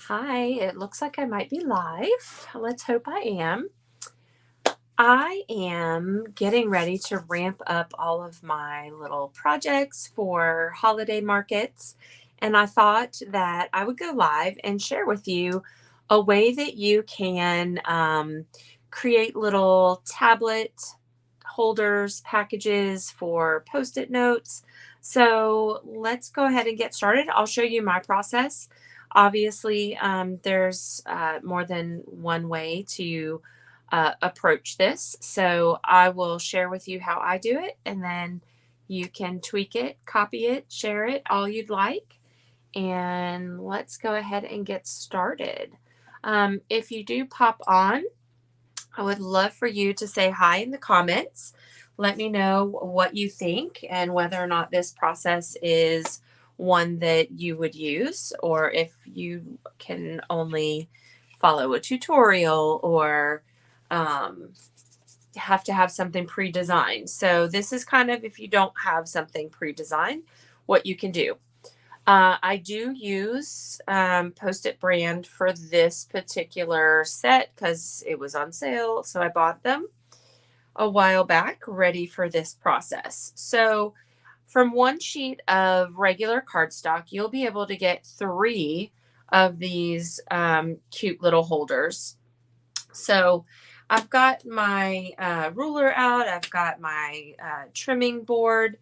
Hi, it looks like I might be live. Let's hope I am. I am getting ready to ramp up all of my little projects for holiday markets, and I thought that I would go live and share with you a way that you can create little tablet holders, packages for post it notes. So let's go ahead and get started. I'll show you my process. Obviously, there's more than one way to approach this. So I will share with you how I do it, and then you can tweak it, copy it, share it, all you'd like. And let's go ahead and get started. If you do pop on, I would love for you to say hi in the comments. Let me know what you think and whether or not this process is one that you would use, or if you can only follow a tutorial or um, have to have something pre-designed. So this is kind of if you don't have something pre-designed, what you can do. I do use Post-it brand for this particular set because it was on sale. So I bought them a while back, ready for this process. So from one sheet of regular cardstock, you'll be able to get three of these cute little holders. So I've got my ruler out, I've got my trimming board,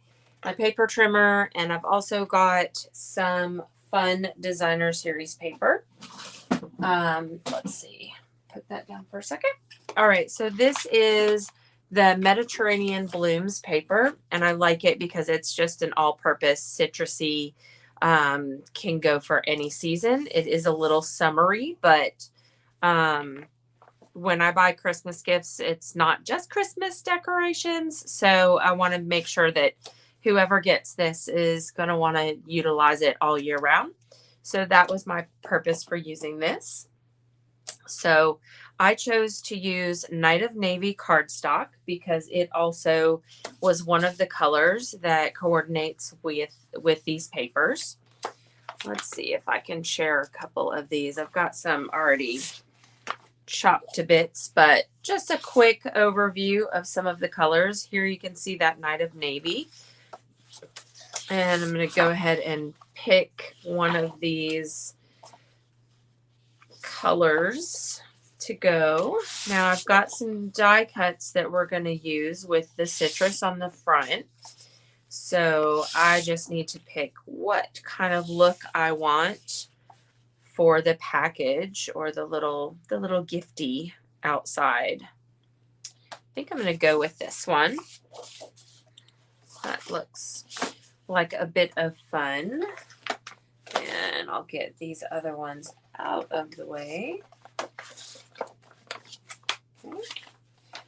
my paper trimmer, and I've also got some fun designer series paper. Let's see, put that down for a second. All right, so this is the Mediterranean Blooms paper, and I like it because it's just an all-purpose citrusy, can go for any season. It is a little summery, but when I buy Christmas gifts, it's not just Christmas decorations. So I want to make sure that whoever gets this is going to want to utilize it all year round. So that was my purpose for using this. So I chose to use Night of Navy cardstock because it also was one of the colors that coordinates with these papers. Let's see if I can share a couple of these. I've got some already chopped to bits, but just a quick overview of some of the colors. Here you can see that Night of Navy. And I'm going to go ahead and pick one of these colors to go. Now I've got some die cuts that we're going to use with the citrus on the front. So I just need to pick what kind of look I want for the package or the little gifty outside. I think I'm going to go with this one. That looks like a bit of fun. And I'll get these other ones out of the way. Okay.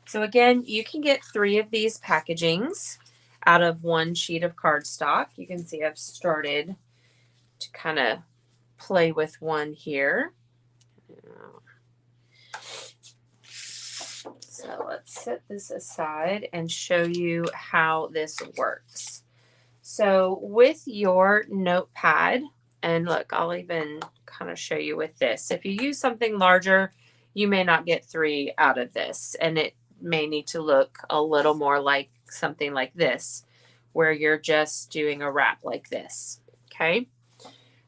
So again, you can get 3 of these packagings out of one sheet of cardstock. You can see I've started to kind of play with one here. So let's set this aside and show you how this works. So with your notepad, and look, I'll even kind of show you with this. If you use something larger, you may not get 3 out of this, and it may need to look a little more like something like this, where you're just doing a wrap like this. Okay.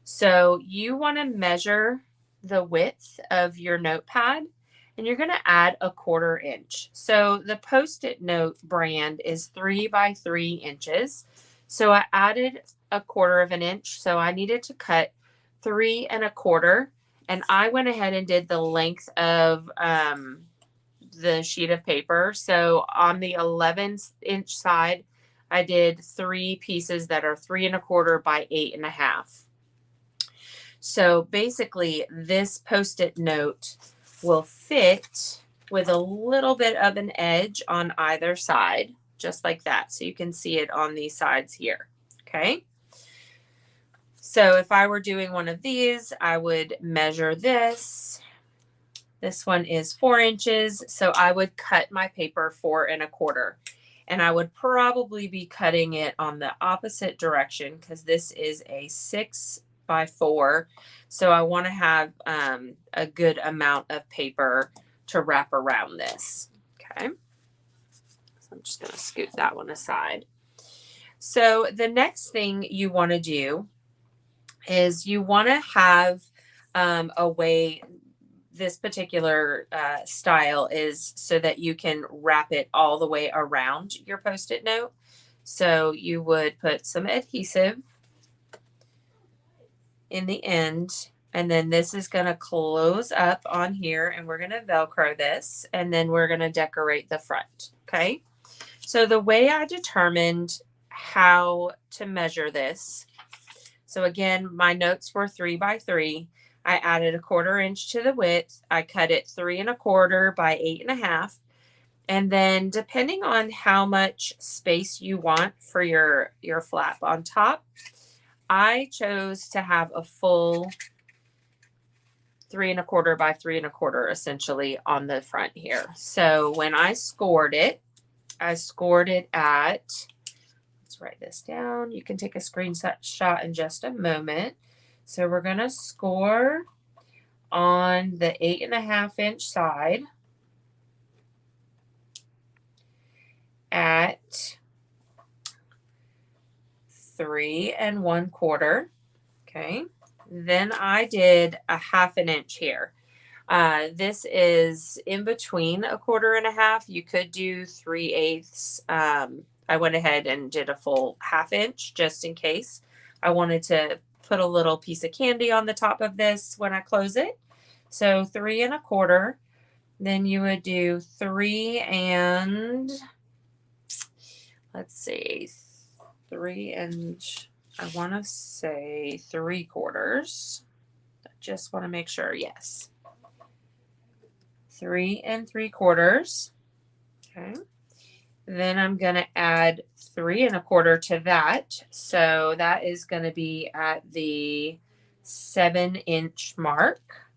So you want to measure the width of your notepad, and you're going to add a 1/4 inch. So the Post-it note brand is 3 by 3 inches. So I added a 1/4 of an inch. So I needed to cut 3 1/4. And I went ahead and did the length of the sheet of paper. So on the 11-inch side, I did 3 pieces that are 3 1/4 by 8 1/2. So basically, this Post-it note will fit with a little bit of an edge on either side, just like that. So you can see it on these sides here. Okay. So if I were doing one of these, I would measure this. This one is 4 inches. So I would cut my paper 4 1/4. And I would probably be cutting it on the opposite direction because this is a 6 by 4. So I want to have a good amount of paper to wrap around this. Okay. So I'm just going to scoot that one aside. So the next thing you want to do is you want to have a way, this particular style is so that you can wrap it all the way around your Post-it note. So you would put some adhesive in the end, and then this is going to close up on here, and we're going to Velcro this, and then we're going to decorate the front. Okay. So the way I determined how to measure this, so again, my notes were 3 by 3. I added a 1/4 inch to the width. I cut it 3 1/4 by 8 1/2. And then depending on how much space you want for your flap on top, I chose to have a full 3 1/4 by 3 1/4 essentially on the front here. So when I scored it at, let's write this down. You can take a screenshot in just a moment. So we're going to score on the 8 1/2 inch side at 3 1/4. Okay. Then I did a 1/2 inch here. This is in between a 1/4 and a 1/2. You could do 3/8. I went ahead and did a full 1/2 inch just in case. I wanted to put a little piece of candy on the top of this when I close it. So 3 1/4. Then you would do 3 and, let's see, 3 and, I want to say 3/4. I just want to make sure. Yes. 3 3/4. Okay. Then I'm going to add 3 1/4 to that. So that is going to be at the 7 inch mark.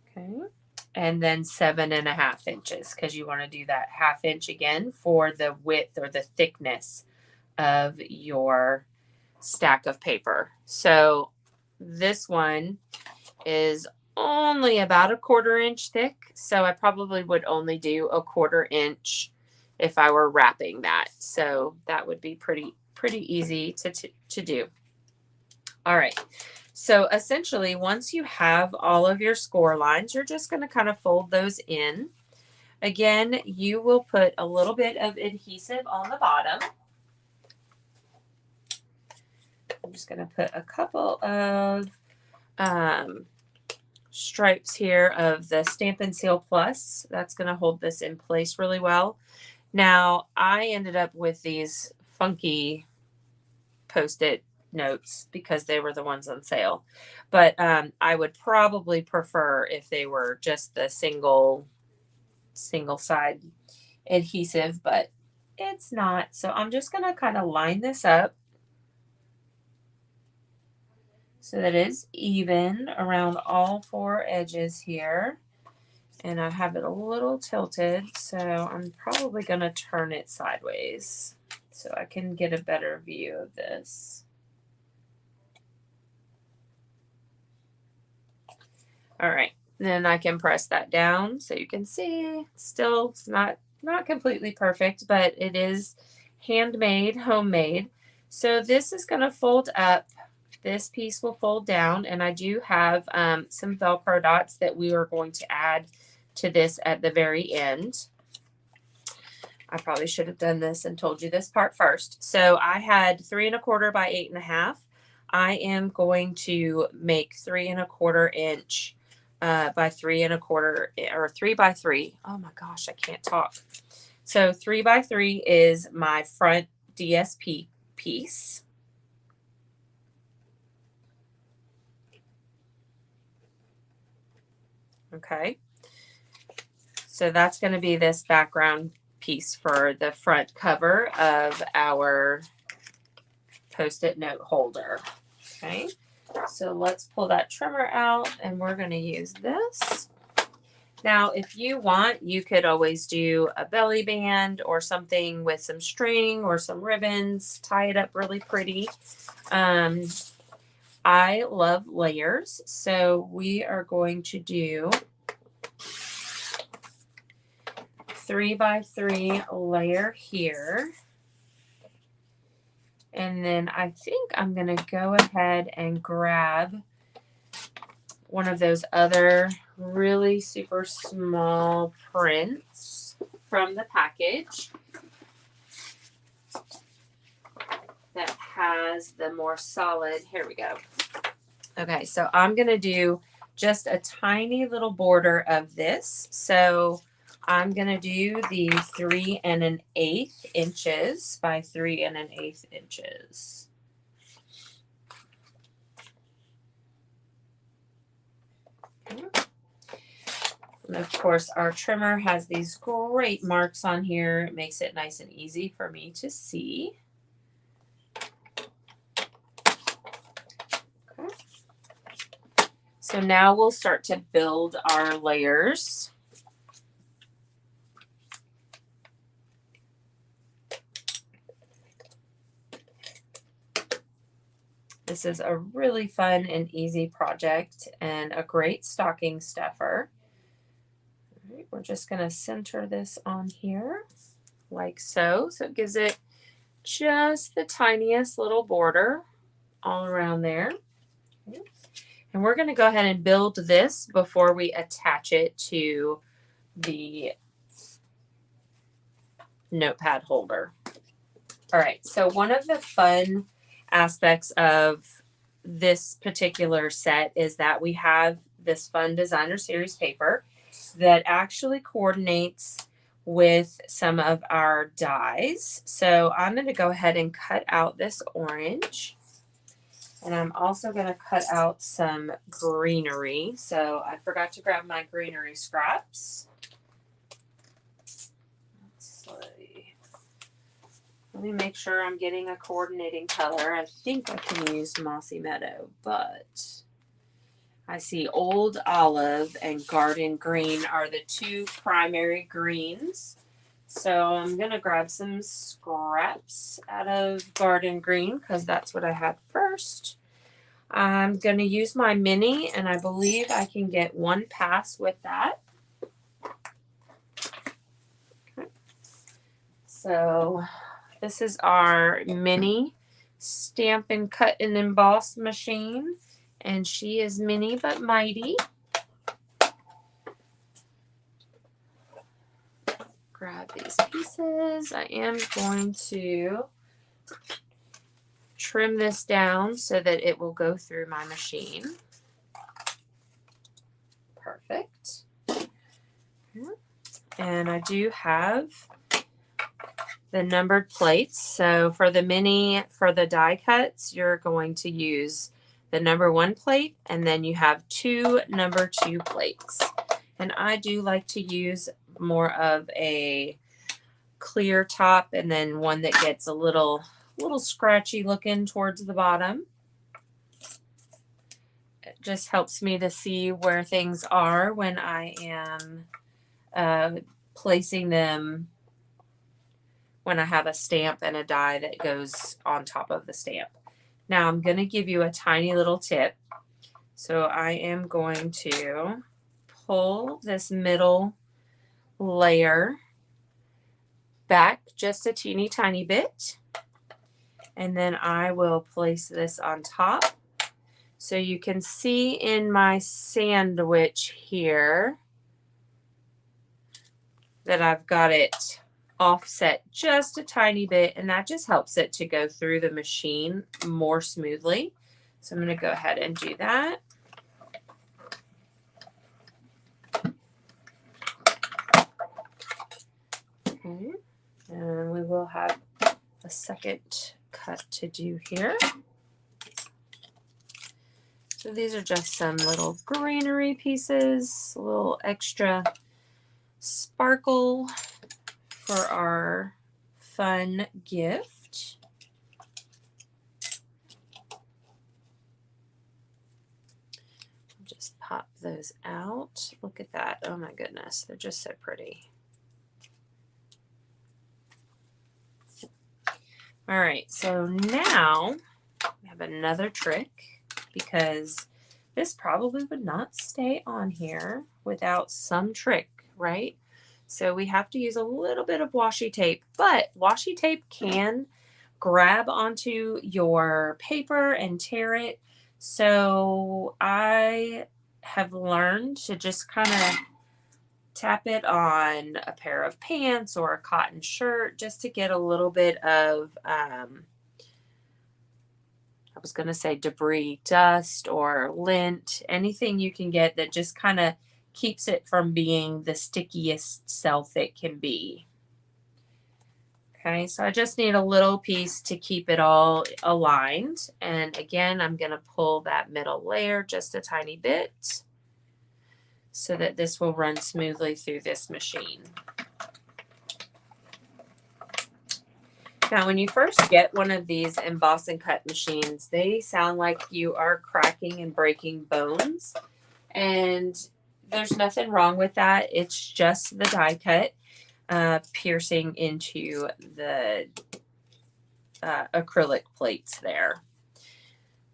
Okay. And then 7 1/2 inches, because you want to do that 1/2 inch again for the width or the thickness of your stack of paper. So this one is only about a 1/4 inch thick. So I probably would only do a 1/4 inch if I were wrapping that. So that would be pretty easy to do. All right. So essentially, once you have all of your score lines, you're just going to kind of fold those in. Again, you will put a little bit of adhesive on the bottom. I'm just going to put a couple of stripes here of the Stampin' Seal Plus. That's going to hold this in place really well. Now, I ended up with these funky Post-it notes because they were the ones on sale. But I would probably prefer if they were just the single side adhesive, but it's not. So I'm just going to kind of line this up so that it's even around all 4 edges here. And I have it a little tilted, so I'm probably going to turn it sideways so I can get a better view of this. All right, then I can press that down so you can see. Still, it's not completely perfect, but it is handmade, homemade. So this is going to fold up. This piece will fold down, and I do have some Velcro dots that we are going to add to this at the very end. I probably should have done this and told you this part first. So I had 3 1/4 by 8 1/2. I am going to make 3 1/4 inch by 3 1/4, or 3 by 3. Oh my gosh, I can't talk. So 3 by 3 is my front DSP piece. Okay. So that's going to be this background piece for the front cover of our Post-it note holder. Okay. So let's pull that trimmer out, and we're going to use this. Now, if you want, you could always do a belly band or something with some string or some ribbons, tie it up really pretty. I love layers, so we are going to do 3x3 layer here. And then I think I'm going to go ahead and grab one of those other really super small prints from the package that has the more solid. Here we go. Okay, so I'm going to do just a tiny little border of this. So I'm going to do the 3 1/8 inches by 3 1/8 inches. And of course, our trimmer has these great marks on here. It makes it nice and easy for me to see. Okay. So now we'll start to build our layers. This is a really fun and easy project and a great stocking stuffer. All right, we're just going to center this on here like so. So it gives it just the tiniest little border all around there. And we're going to go ahead and build this before we attach it to the notepad holder. All right, so one of the fun aspects of this particular set is that we have this fun designer series paper that actually coordinates with some of our dies. So I'm going to go ahead and cut out this orange. And I'm also going to cut out some greenery. So I forgot to grab my greenery scraps. Let's see. Let me make sure I'm getting a coordinating color. I think I can use Mossy Meadow, but I see Old Olive and Garden Green are the two primary greens. So I'm going to grab some scraps out of Garden Green because that's what I had first. I'm going to use my mini, and I believe I can get one pass with that. Okay. So this is our mini Stamp and Cut and Emboss machine, and she is mini but mighty. Grab these pieces. I am going to trim this down so that it will go through my machine. Perfect. And I do have the numbered plates. So for the mini, for the die cuts, you're going to use the number 1 plate, and then you have 2 number 2 plates. And I do like to use more of a clear top and then one that gets a little scratchy looking towards the bottom. It just helps me to see where things are when I am placing them, when I have a stamp and a die that goes on top of the stamp. Now I'm going to give you a tiny little tip. So I am going to pull this middle layer back just a teeny tiny bit, and then I will place this on top. So you can see in my sandwich here that I've got it offset just a tiny bit, and that just helps it to go through the machine more smoothly. So I'm going to go ahead and do that. Okay. And we will have a second cut to do here. So these are just some little greenery pieces, a little extra sparkle for our fun gift. Just pop those out. Look at that. Oh my goodness. They're just so pretty. All right, so now we have another trick because this probably would not stay on here without some trick, right? So we have to use a little bit of washi tape, but washi tape can grab onto your paper and tear it. So I have learned to just kind of tap it on a pair of pants or a cotton shirt just to get a little bit of, I was going to say debris, dust or lint, anything you can get that just kind of keeps it from being the stickiest self it can be. Okay, so I just need a little piece to keep it all aligned. And again, I'm going to pull that middle layer just a tiny bit so that this will run smoothly through this machine. Now, when you first get one of these emboss and cut machines, they sound like you are cracking and breaking bones. And there's nothing wrong with that. It's just the die cut piercing into the acrylic plates there.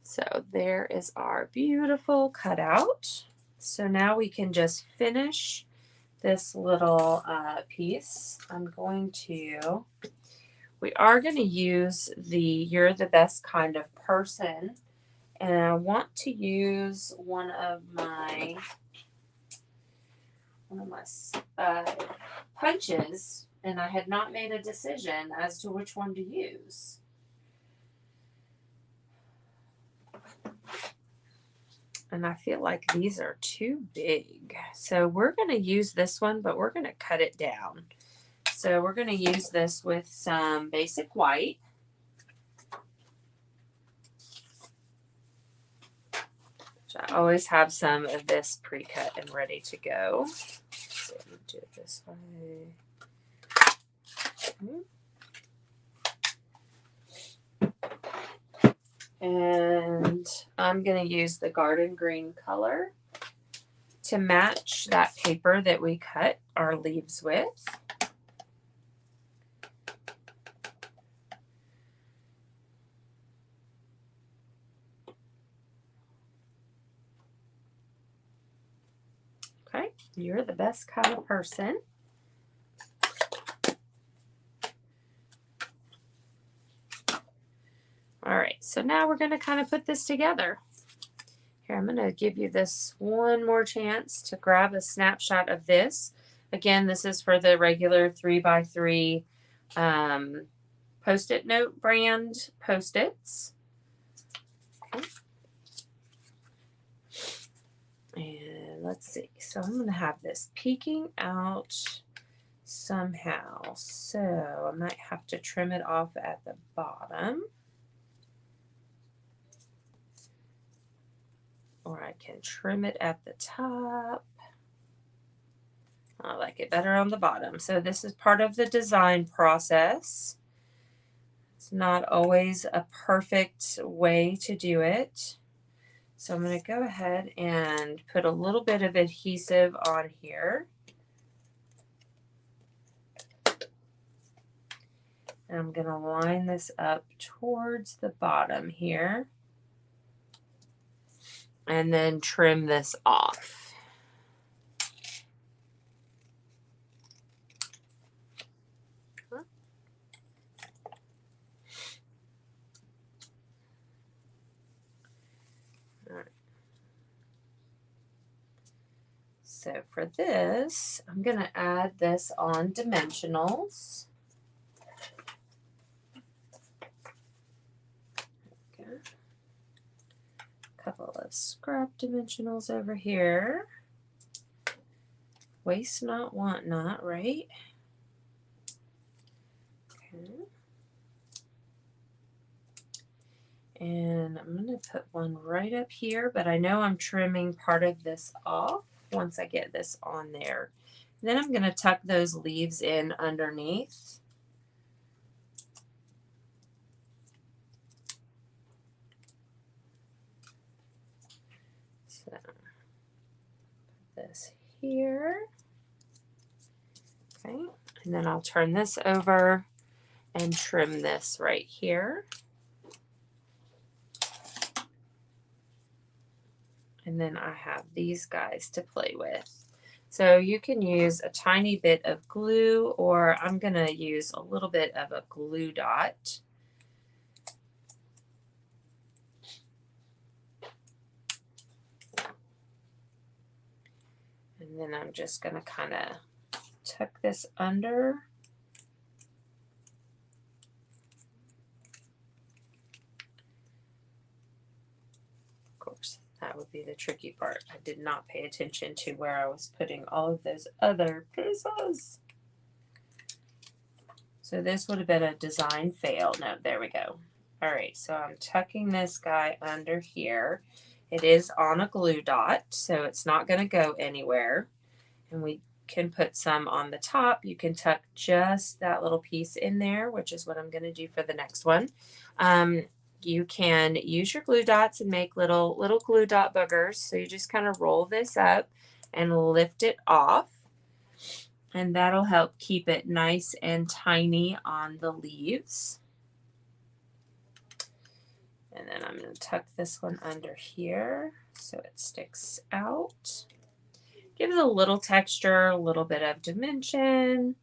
So there is our beautiful cutout. So now we can just finish this little piece. We are going to use the You're the Best Kind of Person. And I want to use one of my punches. And I had not made a decision as to which one to use. And I feel like these are too big. So we're going to use this one, but we're going to cut it down. So we're going to use this with some basic white. Which I always have some of this pre-cut and ready to go. So let me do it this way. And I'm going to use the garden green color to match that paper that we cut our leaves with. Okay, you're the best kind of person. All right, so now we're going to kind of put this together. Here, I'm going to give you this one more chance to grab a snapshot of this. Again, this is for the regular 3x3 Post-it note brand Post-its. Okay. And let's see. So I'm going to have this peeking out somehow. So I might have to trim it off at the bottom. Or I can trim it at the top. I like it better on the bottom. So this is part of the design process. It's not always a perfect way to do it. So I'm going to go ahead and put a little bit of adhesive on here. And I'm going to line this up towards the bottom here. And then trim this off. All right. So for this, I'm going to add this on dimensionals. Okay. A couple of scrap dimensionals over here. Waste not, want not, right? Okay. And I'm going to put one right up here, but I know I'm trimming part of this off once I get this on there. And then I'm going to tuck those leaves in underneath. So this here. Okay, and then I'll turn this over and trim this right here. And then I have these guys to play with. So you can use a tiny bit of glue, or I'm going to use a little bit of a glue dot. And then I'm just going to kind of tuck this under. Of course, that would be the tricky part. I did not pay attention to where I was putting all of those other pieces. So this would have been a design fail. No, there we go. All right, so I'm tucking this guy under here. It is on a glue dot, so it's not going to go anywhere. And we can put some on the top. You can tuck just that little piece in there, which is what I'm going to do for the next one. You can use your glue dots and make little glue dot boogers. So you just kind of roll this up and lift it off. And that'll help keep it nice and tiny on the leaves. And then I'm going to tuck this one under here so it sticks out. Give it a little texture, a little bit of dimension.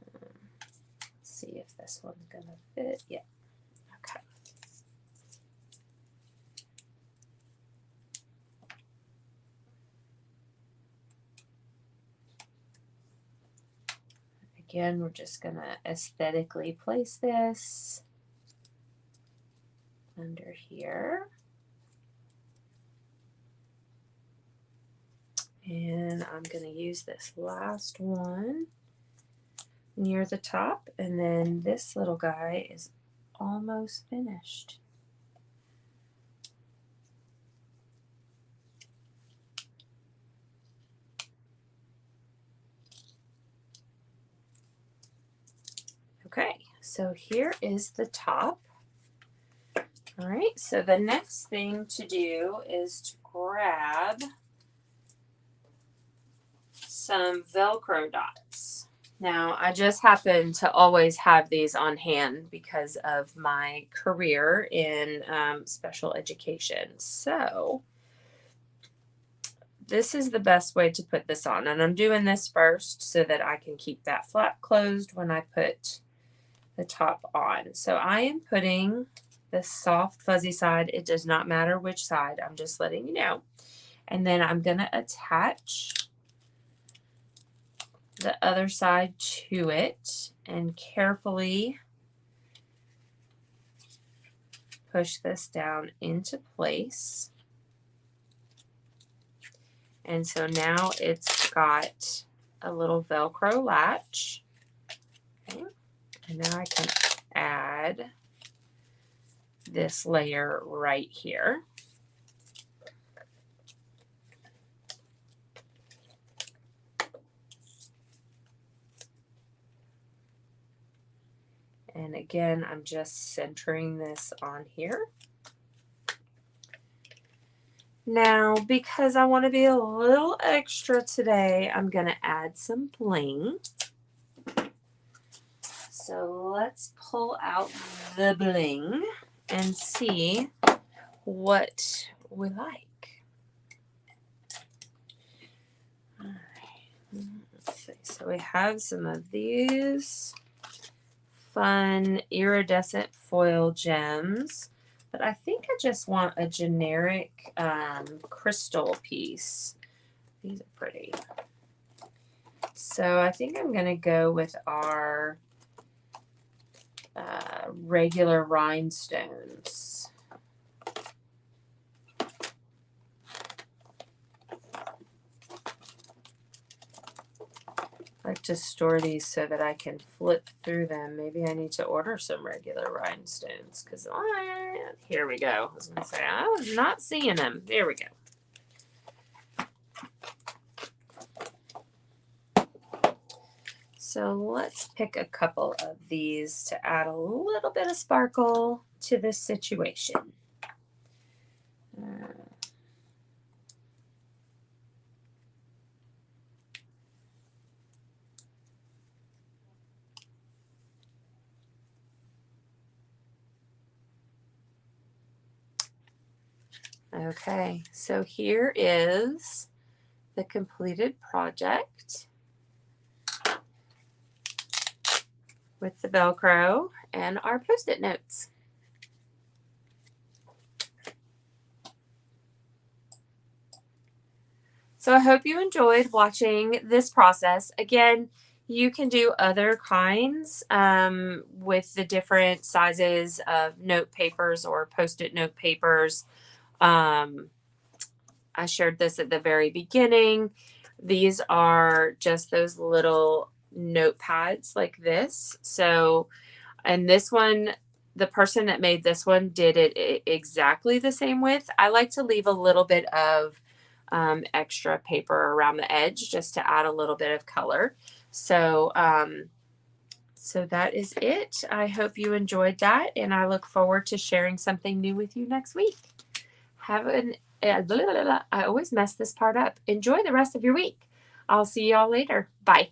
Let's see if this one's going to fit. Yeah. Okay. Again, we're just going to aesthetically place this under here. And I'm going to use this last one near the top, and then this little guy is almost finished. Okay, so here is the top. All right, so the next thing to do is to grab some Velcro dots. Now, I just happen to always have these on hand because of my career in special education. So this is the best way to put this on. And I'm doing this first so that I can keep that flap closed when I put the top on. So I am putting the soft fuzzy side. It does not matter which side. I'm just letting you know. And then I'm going to attach the other side to it and carefully push this down into place. And so now it's got a little Velcro latch. Okay. And now I can add this layer right here. And again, I'm just centering this on here. Now, because I want to be a little extra today, I'm going to add some bling. So let's pull out the bling and see what we like. All right. Let's see. So we have some of these fun iridescent foil gems, but I think I just want a generic crystal piece. These are pretty. So I think I'm going to go with our regular rhinestones. I like to store these so that I can flip through them. Maybe I need to order some regular rhinestones because here we go. I was going to say I was not seeing them. There we go. So let's pick a couple of these to add a little bit of sparkle to this situation. Okay, so here is the completed project with the Velcro and our Post-it notes. So I hope you enjoyed watching this process. Again, you can do other kinds with the different sizes of note papers or Post-it note papers. I shared this at the very beginning. These are just those little notepads like this. So, and this one, the person that made this one did it exactly the same width. I like to leave a little bit of extra paper around the edge just to add a little bit of color. So, so that is it. I hope you enjoyed that, and I look forward to sharing something new with you next week. Have an I always mess this part up. Enjoy the rest of your week. I'll see y'all later. Bye.